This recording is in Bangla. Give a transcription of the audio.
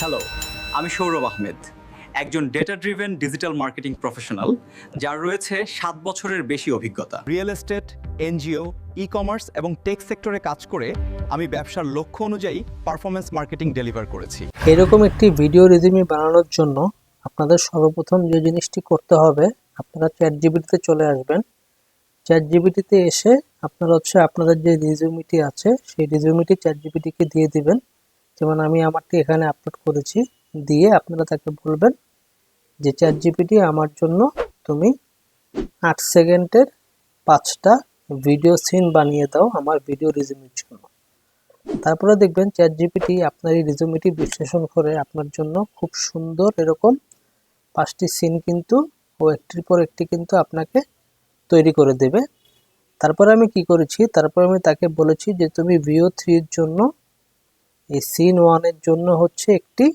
হ্যালো, আমি সৌরভ আহমেদ, একজন data driven digital marketing professional যার রয়েছে ৭ বছরের বেশি অভিজ্ঞতা। রিয়েল এস্টেট, এনজিও, ই-কমার্স এবং টেক সেক্টরে কাজ করে আমি ব্যবসার লক্ষ্য অনুযায়ী পারফরম্যান্স মার্কেটিং ডেলিভার করেছি। এরকম একটি ভিডিও রেজিউমে বানানোর জন্য আপনাদের সর্বপ্রথম যে জিনিসটি করতে হবে, আপনারা চ্যাটজিপিটিতে চলে আসবেন। চ্যাটজিপিটিতে এসে আপনারা আপনাদের যে রেজিউমিটি আছে সেই রেজিউমিটি চ্যাটজিপিটিকে দিয়ে দিবেন। যেমন আমি আমারটি এখানে আপলোড করেছি, দিয়ে আপনারা তাকে বলবেন যে চ্যাটজিপিটি আমার জন্য তুমি 8 সেকেন্ডের 5টা ভিডিও সিন বানিয়ে দাও আমার ভিডিও রেজিউমের জন্য। তারপরে দেখবেন চ্যাটজিপিটি আপনার এই রেজিউমিটি বিশ্লেষণ করে আপনার জন্য খুব সুন্দর এরকম 5টি সিন কিন্তু ও একটির পর একটি কিন্তু আপনাকে তৈরি করে দেবে। তারপরে আমি কি করেছি, তারপরে আমি তাকে বলেছি যে তুমি ভিও 3 এর জন্য এই সিন 1 এর জন্য একটি